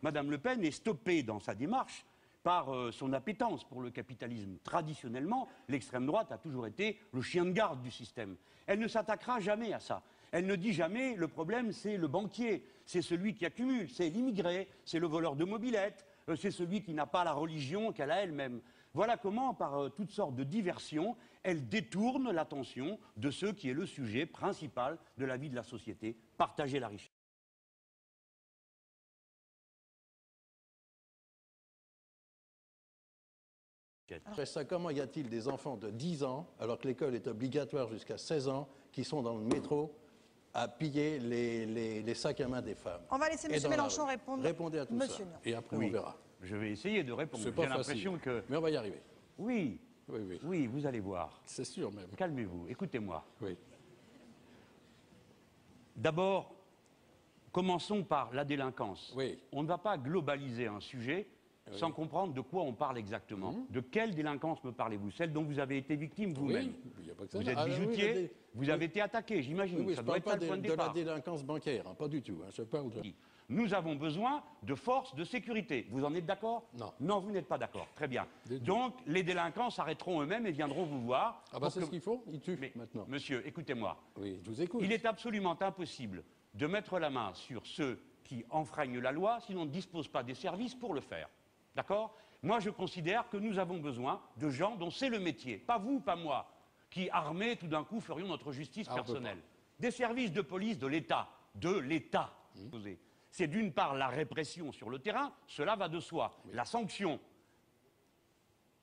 Madame Le Pen est stoppée dans sa démarche par son appétence pour le capitalisme. Traditionnellement, l'extrême droite a toujours été le chien de garde du système. Elle ne s'attaquera jamais à ça. Elle ne dit jamais le problème c'est le banquier, c'est celui qui accumule, c'est l'immigré, c'est le voleur de mobylettes, c'est celui qui n'a pas la religion qu'elle a elle-même. Voilà comment, par toutes sortes de diversions, elle détourne l'attention de ce qui est le sujet principal de la vie de la société, partager la richesse. Après ça, comment y a-t-il des enfants de 10 ans, alors que l'école est obligatoire jusqu'à 16 ans, qui sont dans le métro à piller les sacs à main des femmes? On va laisser M. Mélenchon répondre. Répondez à tout ça, Monsieur Nord. et après Oui. on verra. Je vais essayer de répondre. C'est pas J'ai l'impression facile, que... mais on va y arriver. Oui, Oui, oui. oui, vous allez voir. C'est sûr même. Calmez-vous, écoutez-moi. Oui. D'abord, commençons par la délinquance. Oui. On ne va pas globaliser un sujet sans comprendre de quoi on parle exactement. De quelle délinquance me parlez-vous? Celle dont vous avez été victime vous-même. Oui, il y a pas que ça. Vous êtes Ah, oui, bijoutier, vous avez été attaqué, j'imagine. Oui, oui, ça je doit ne être parle ça pas le point de de la départ. délinquance bancaire, hein, pas du tout. Hein, je parle de... Nous avons besoin de forces de sécurité. Vous en êtes d'accord? Non. Non, vous n'êtes pas d'accord. Très bien. Du tout. Donc, les délinquants s'arrêteront eux-mêmes et viendront vous voir. Ah bah pour c'est que- ce qu'il faut, ils tuent Mais, maintenant. monsieur, écoutez-moi. Oui, je vous écoute. Il est absolument impossible de mettre la main sur ceux qui enfreignent la loi si l'on ne dispose pas des services pour le faire. D'accord? Moi, je considère que nous avons besoin de gens dont c'est le métier. Pas vous, pas moi, qui, armés, tout d'un coup, ferions notre justice Ah, on peut personnelle. Des services de police de l'État. De l'État. C'est d'une part la répression sur le terrain, cela va de soi. La sanction.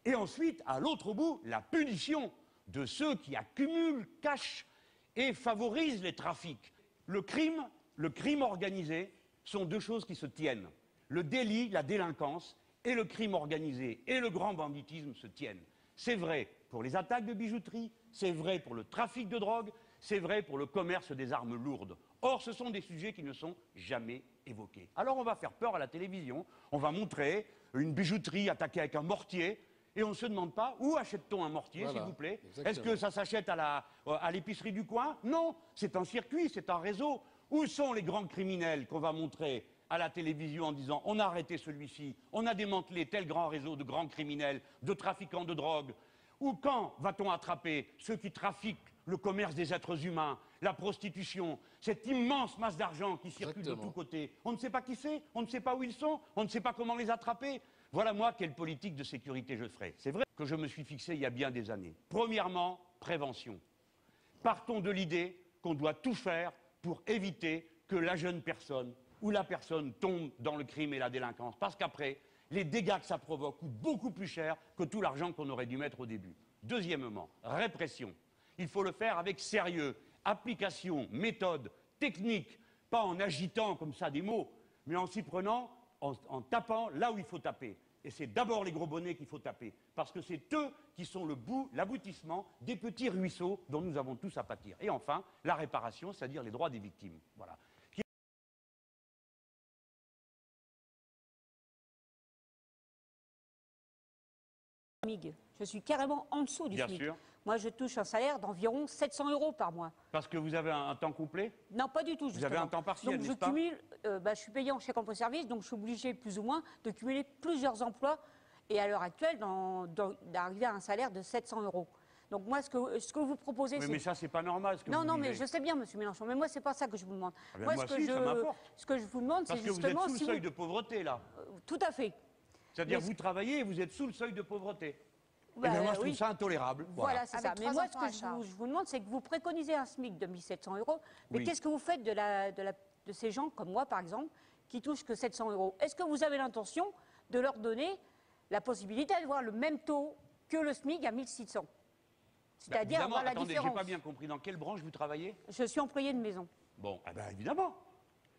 Et ensuite, à l'autre bout, la punition de ceux qui accumulent, cachent et favorisent les trafics. Le crime organisé sont deux choses qui se tiennent. Le délit, la délinquance et le crime organisé et le grand banditisme se tiennent. C'est vrai pour les attaques de bijouterie, c'est vrai pour le trafic de drogue, c'est vrai pour le commerce des armes lourdes. Or, ce sont des sujets qui ne sont jamais évoqués. Alors on va faire peur à la télévision, on va montrer une bijouterie attaquée avec un mortier, et on ne se demande pas où achète-t-on un mortier, Voilà, s'il vous plaît? exactement. Est-ce que ça s'achète à l'épicerie du coin? Non, c'est un circuit, c'est un réseau. Où sont les grands criminels qu'on va montrer à la télévision en disant on a arrêté celui-ci, on a démantelé tel grand réseau de grands criminels, de trafiquants de drogue? Ou quand va-t-on attraper ceux qui trafiquent le commerce des êtres humains, la prostitution, cette immense masse d'argent qui circule de Exactement. tous côtés? On ne sait pas qui c'est, on ne sait pas où ils sont, on ne sait pas comment les attraper. Voilà moi quelle politique de sécurité je ferai. C'est vrai que je me suis fixé il y a bien des années. Premièrement, prévention. Partons de l'idée qu'on doit tout faire pour éviter que la jeune personne ou la personne tombe dans le crime et la délinquance. Parce qu'après, les dégâts que ça provoque coûtent beaucoup plus cher que tout l'argent qu'on aurait dû mettre au début. Deuxièmement, répression. Il faut le faire avec sérieux, application, méthode, technique, pas en agitant comme ça des mots, mais en s'y prenant, en tapant là où il faut taper. Et c'est d'abord les gros bonnets qu'il faut taper, parce que c'est eux qui sont l'aboutissement des petits ruisseaux dont nous avons tous à pâtir. Et enfin, la réparation, c'est-à-dire les droits des victimes. Voilà. SMIG. Je suis carrément en dessous du Bien SMIC. sûr. Moi, je touche un salaire d'environ 700 € par mois. Parce que vous avez un temps complet? Non, pas du tout. Vous avez un temps partiel, Donc, je n'est-ce pas? cumule, je suis payé en chèque emploi-service, donc je suis obligé plus ou moins de cumuler plusieurs emplois et à l'heure actuelle d'arriver à un salaire de 700 €. Donc moi, ce que vous proposez, Oui, c'est... mais ça, c'est pas normal ce que Non, vous non, vivez. mais je sais bien, Monsieur Mélenchon, mais moi, c'est pas ça que je vous demande. Ah ben, moi si, ça m'importe. Ce que je vous demande, c'est Parce que vous êtes justement... sous le si seuil vous- de pauvreté, là. Tout à fait. C'est-à-dire, Mais- vous travaillez et vous êtes sous le seuil de pauvreté. Bah, Eh bien, moi, je trouve oui. ça intolérable. Voilà, c'est Avec ça. Mais 3 moi, enfants à ce que charge. je vous demande, c'est que vous préconisez un SMIC de 1 700 €. Mais Oui. qu'est-ce que vous faites de ces gens, comme moi, par exemple, qui touchent que 700 €? Est-ce que vous avez l'intention de leur donner la possibilité d'avoir le même taux que le SMIC à 1 600? C'est-à-dire Évidemment, avoir la attendez, différence. j'ai pas bien compris. Dans quelle branche vous travaillez? Je suis employé de maison. Bon, eh ben, évidemment.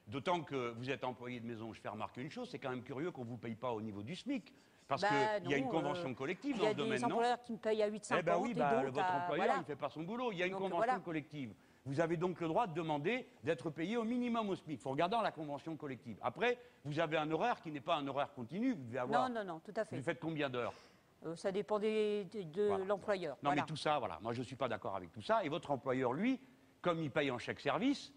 D'autant que vous êtes employé de maison, je fais remarquer une chose, c'est quand même curieux qu'on ne vous paye pas au niveau du SMIC. Parce Bah, qu'il y a non, une convention collective Il dans y a ce domaine, des non? employeurs qui me payent à 8,50 Eh bien oui, et bah, d'autres votre à- employeur, voilà. il ne fait pas son boulot. Il y a une Donc, convention voilà. collective. Vous avez donc le droit de demander d'être payé au minimum au SMIC. Il faut regarder dans la convention collective. Après, vous avez un horaire qui n'est pas un horaire continu. Vous devez avoir... Non, non, non, tout à fait. Vous faites combien d'heures? Ça dépend de Voilà. l'employeur. Non, Voilà. mais tout ça, voilà. Moi, je ne suis pas d'accord avec tout ça. Et votre employeur, lui, comme il paye en chèque service,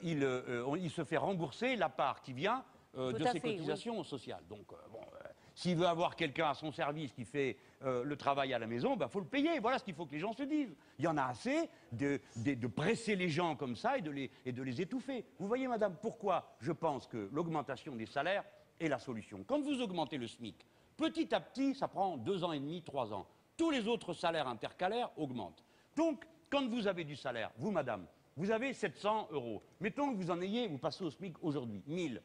il se fait rembourser la part qui vient de ses cotisations sociales. Donc, s'il veut avoir quelqu'un à son service qui fait le travail à la maison, il faut le payer. Voilà ce qu'il faut que les gens se disent. Il y en a assez de presser les gens comme ça et de les étouffer. Vous voyez, madame, pourquoi je pense que l'augmentation des salaires est la solution. Quand vous augmentez le SMIC, petit à petit, ça prend 2 ans et demi, 3 ans. Tous les autres salaires intercalaires augmentent. Donc, quand vous avez du salaire, vous, madame, vous avez 700 €. Mettons que vous en ayez, vous passez au SMIC aujourd'hui, 1000.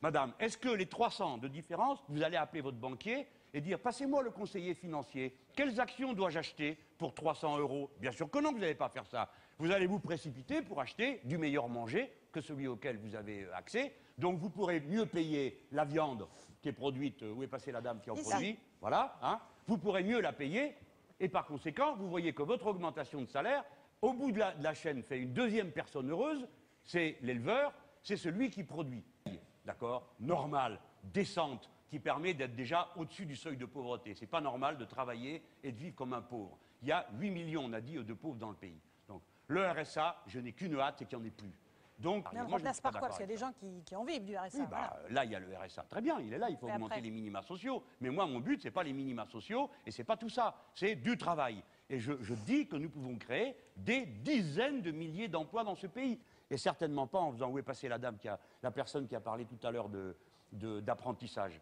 Madame, est-ce que les 300 de différence, vous allez appeler votre banquier et dire « Passez-moi le conseiller financier, quelles actions dois-je acheter pour 300 €? Bien sûr que non, vous n'allez pas faire ça. Vous allez vous précipiter pour acheter du meilleur manger que celui auquel vous avez accès. Donc vous pourrez mieux payer la viande qui est produite. Où est passée la dame qui en produit? Voilà. Hein, vous pourrez mieux la payer. Et par conséquent, vous voyez que votre augmentation de salaire, au bout de la chaîne, fait une deuxième personne heureuse. C'est l'éleveur, c'est celui qui produit. D'accord, normale, décente, qui permet d'être déjà au-dessus du seuil de pauvreté. C'est pas normal de travailler et de vivre comme un pauvre. Il y a 8 millions, on a dit, de pauvres dans le pays. Donc, le RSA, je n'ai qu'une hâte, c'est qu'il n'y en ait plus. Donc, mais on remplace par quoi? Parce qu'il y a des gens qui en vivent du RSA. Oui, voilà. Là, il y a le RSA. Très bien, il est là, il faut augmenter les minima sociaux. Mais moi, mon but, ce n'est pas les minima sociaux et ce n'est pas tout ça. C'est du travail. Et je dis que nous pouvons créer des dizaines de milliers d'emplois dans ce pays. Et certainement pas en faisant où est passée la dame, la personne qui a parlé tout à l'heure d'apprentissage.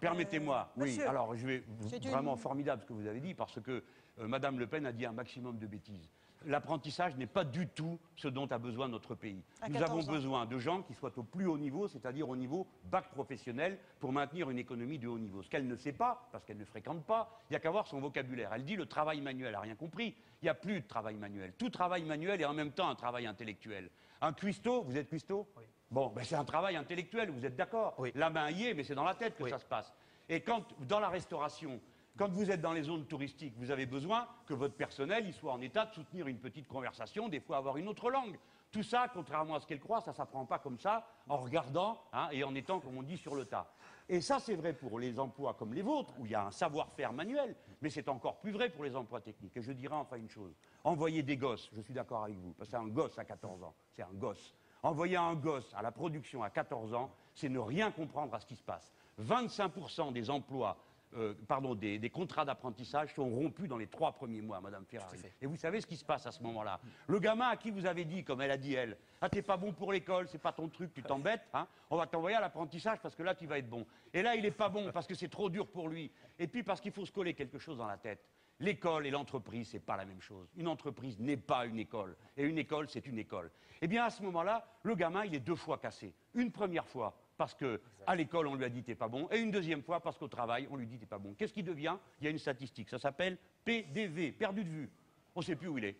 Permettez-moi, oui, alors je vais vraiment formidable ce que vous avez dit, parce que Madame Le Pen a dit un maximum de bêtises. L'apprentissage n'est pas du tout ce dont a besoin notre pays. Nous avons besoin de gens qui soient au plus haut niveau, c'est-à-dire au niveau bac professionnel, pour maintenir une économie de haut niveau. Ce qu'elle ne sait pas, parce qu'elle ne fréquente pas, il n'y a qu'à voir son vocabulaire. Elle dit le travail manuel, elle n'a rien compris. Il n'y a plus de travail manuel. Tout travail manuel est en même temps un travail intellectuel. Un cuistot, vous êtes cuistot? Oui. Bon, ben c'est un travail intellectuel, vous êtes d'accord? Oui. La main y est, mais c'est dans la tête que ça se passe. Et quand, dans la restauration, quand vous êtes dans les zones touristiques, vous avez besoin que votre personnel il soit en état de soutenir une petite conversation, des fois avoir une autre langue. Tout ça, contrairement à ce qu'elle croit, ça ne s'apprend pas comme ça, en regardant et en étant, comme on dit, sur le tas. Et ça, c'est vrai pour les emplois comme les vôtres, où il y a un savoir-faire manuel, mais c'est encore plus vrai pour les emplois techniques. Et je dirais enfin une chose, envoyer des gosses, je suis d'accord avec vous, parce que c'est un gosse à 14 ans, c'est un gosse. Envoyer un gosse à la production à 14 ans, c'est ne rien comprendre à ce qui se passe. 25% des emplois, des contrats d'apprentissage sont rompus dans les 3 premiers mois, Madame Ferrari. Et vous savez ce qui se passe à ce moment-là? Le gamin à qui vous avez dit, comme elle a dit elle, « Ah, t'es pas bon pour l'école, c'est pas ton truc, tu t'embêtes, hein, on va t'envoyer à l'apprentissage parce que là, tu vas être bon. » Et là, il est pas bon parce que c'est trop dur pour lui. Et puis parce qu'il faut se coller quelque chose dans la tête. L'école et l'entreprise, c'est pas la même chose. Une entreprise n'est pas une école. Et une école, c'est une école. Eh bien, à ce moment-là, le gamin, il est 2 fois cassé. Une première fois, parce qu'à l'école, on lui a dit t'es pas bon, et une deuxième fois, parce qu'au travail, on lui dit t'es pas bon. Qu'est-ce qui devient? Il y a une statistique, ça s'appelle PDV, perdu de vue. On ne sait plus où il est.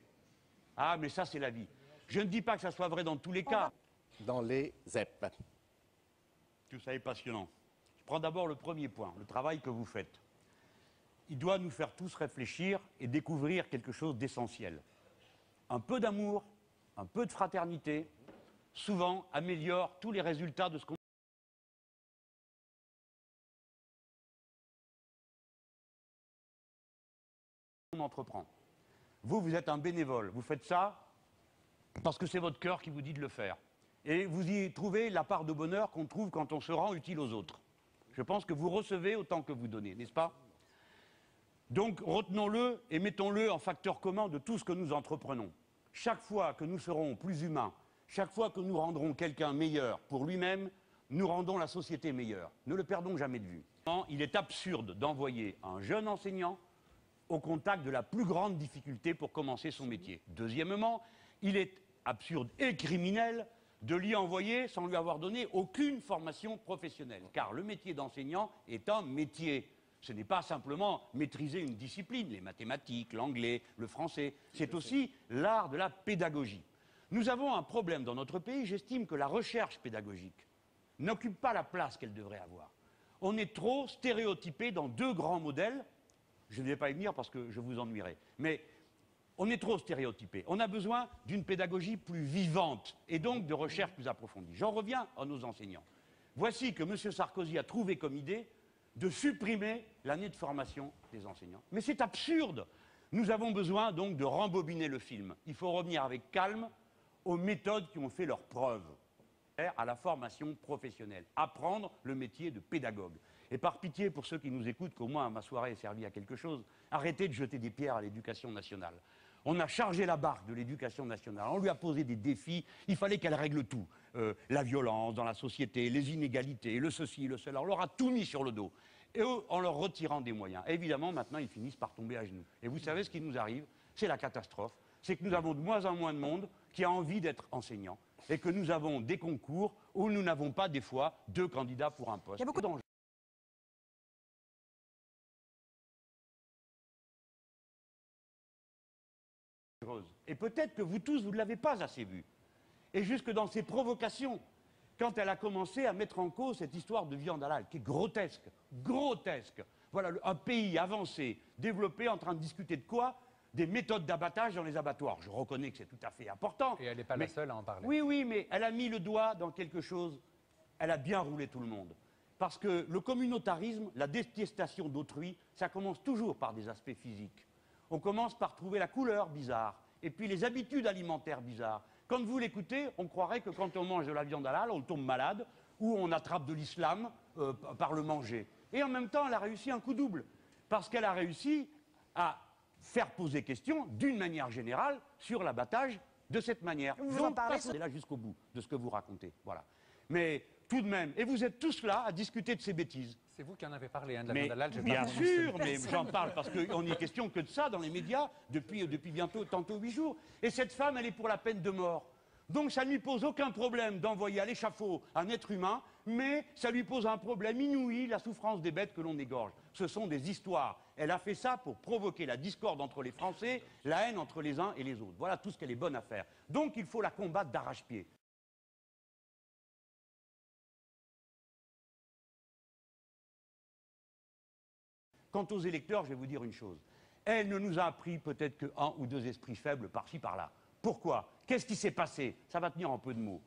Ah, mais ça, c'est la vie. Je ne dis pas que ça soit vrai dans tous les cas. Dans les ZEP. Tout ça est passionnant. Je prends d'abord le premier point, le travail que vous faites. Il doit nous faire tous réfléchir et découvrir quelque chose d'essentiel. Un peu d'amour, un peu de fraternité, souvent améliore tous les résultats de ce qu'on entreprend. Vous êtes un bénévole, vous faites ça parce que c'est votre cœur qui vous dit de le faire. Et vous y trouvez la part de bonheur qu'on trouve quand on se rend utile aux autres. Je pense que vous recevez autant que vous donnez, n'est-ce pas? Donc retenons-le et mettons-le en facteur commun de tout ce que nous entreprenons. Chaque fois que nous serons plus humains, chaque fois que nous rendrons quelqu'un meilleur pour lui-même, nous rendons la société meilleure. Ne le perdons jamais de vue. Il est absurde d'envoyer un jeune enseignant au contact de la plus grande difficulté pour commencer son métier. Deuxièmement, il est absurde et criminel de l'y envoyer sans lui avoir donné aucune formation professionnelle. Car le métier d'enseignant est un métier. Ce n'est pas simplement maîtriser une discipline, les mathématiques, l'anglais, le français. C'est aussi l'art de la pédagogie. Nous avons un problème dans notre pays, j'estime que la recherche pédagogique n'occupe pas la place qu'elle devrait avoir. On est trop stéréotypé dans 2 grands modèles. Je ne vais pas y venir parce que je vous ennuierai. Mais on est trop stéréotypé. On a besoin d'une pédagogie plus vivante et donc de recherche plus approfondie. J'en reviens à nos enseignants. Voici que M. Sarkozy a trouvé comme idée de supprimer l'année de formation des enseignants. Mais c'est absurde. Nous avons besoin donc de rembobiner le film. Il faut revenir avec calme aux méthodes qui ont fait leurs preuves, à la formation professionnelle, apprendre le métier de pédagogue. Et par pitié, pour ceux qui nous écoutent, qu'au moins ma soirée ait servi à quelque chose, arrêtez de jeter des pierres à l'éducation nationale. On a chargé la barque de l'éducation nationale, on lui a posé des défis, il fallait qu'elle règle tout. La violence dans la société, les inégalités, le ceci, le cela, on leur a tout mis sur le dos. Et eux, en leur retirant des moyens. Et évidemment, maintenant, ils finissent par tomber à genoux. Et vous savez ce qui nous arrive? C'est la catastrophe. C'est que nous avons de moins en moins de monde qui a envie d'être enseignant. Et que nous avons des concours où nous n'avons pas, des fois, 2 candidats pour un poste. Il y a beaucoup d'enjeux. Et peut-être que vous tous, vous ne l'avez pas assez vu. Et jusque dans ses provocations, quand elle a commencé à mettre en cause cette histoire de viande halal, qui est grotesque, grotesque. Voilà, un pays avancé, développé, en train de discuter de quoi? Des méthodes d'abattage dans les abattoirs. Je reconnais que c'est tout à fait important. Et elle n'est pas la seule à en parler. Oui, oui, mais elle a mis le doigt dans quelque chose, elle a bien roulé tout le monde. Parce que le communautarisme, la détestation d'autrui, ça commence toujours par des aspects physiques. On commence par trouver la couleur bizarre, et puis les habitudes alimentaires bizarres. Quand vous l'écoutez, on croirait que quand on mange de la viande halal, on tombe malade, ou on attrape de l'islam par le manger. Et en même temps, elle a réussi un coup double, parce qu'elle a réussi à faire poser question, d'une manière générale, sur l'abattage de cette manière. Vous en parlez, passez là jusqu'au bout de ce que vous racontez. Voilà. Mais tout de même, et vous êtes tous là à discuter de ces bêtises. C'est vous qui en avez parlé, hein, de la Mais viande halal. j'ai pas bien prononcé. sûr, mais j'en parle parce qu'on n'y est question que de ça dans les médias depuis bientôt, tantôt 8 jours. Et cette femme, elle est pour la peine de mort. Donc ça ne lui pose aucun problème d'envoyer à l'échafaud un être humain, mais ça lui pose un problème inouï, la souffrance des bêtes que l'on égorge. Ce sont des histoires. Elle a fait ça pour provoquer la discorde entre les Français, la haine entre les uns et les autres. Voilà tout ce qu'elle est bonne à faire. Donc il faut la combattre d'arrache-pied. Quant aux électeurs, je vais vous dire une chose. Elle ne nous a appris peut-être que 1 ou 2 esprits faibles par-ci par-là. Pourquoi? Qu'est-ce qui s'est passé? Ça va tenir en peu de mots.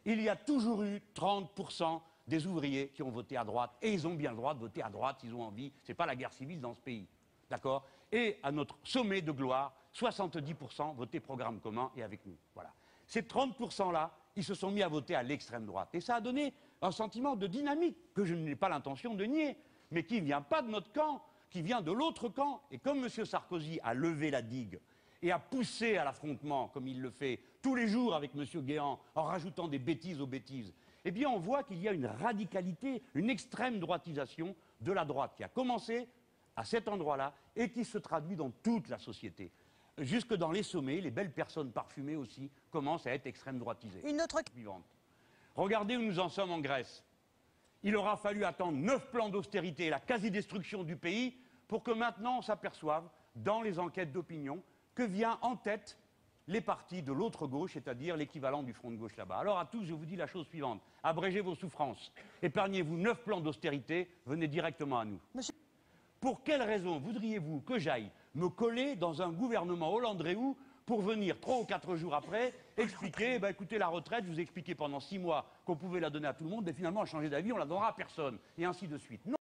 Il y a toujours eu 30% des ouvriers qui ont voté à droite, et ils ont bien le droit de voter à droite s'ils ont envie. Ce n'est pas la guerre civile dans ce pays. D'accord? Et à notre sommet de gloire, 70% votaient programme commun et avec nous. Voilà. Ces 30%-là, ils se sont mis à voter à l'extrême droite. Et ça a donné un sentiment de dynamique que je n'ai pas l'intention de nier, mais qui ne vient pas de notre camp, qui vient de l'autre camp. Et comme M. Sarkozy a levé la digue et a poussé à l'affrontement, comme il le fait tous les jours avec M. Guéant, en rajoutant des bêtises aux bêtises, eh bien on voit qu'il y a une radicalité, une extrême droitisation de la droite qui a commencé à cet endroit-là et qui se traduit dans toute la société. Jusque dans les sommets, les belles personnes parfumées aussi commencent à être extrême droitisées. Une autre Suivante. Regardez où nous en sommes en Grèce. Il aura fallu attendre 9 plans d'austérité et la quasi-destruction du pays pour que maintenant on s'aperçoive, dans les enquêtes d'opinion, que vient en tête les partis de l'autre gauche, c'est-à-dire l'équivalent du front de gauche là-bas. Alors à tous, je vous dis la chose suivante. Abrégez vos souffrances. Épargnez-vous 9 plans d'austérité, venez directement à nous. Monsieur- Pour quelle raison voudriez-vous que j'aille me coller dans un gouvernement Hollande-Réou pour venir 3 ou 4 jours après expliquer, écoutez, la retraite, je vous ai expliqué pendant 6 mois qu'on pouvait la donner à tout le monde, mais finalement, à changer d'avis, on la donnera à personne, et ainsi de suite. Non.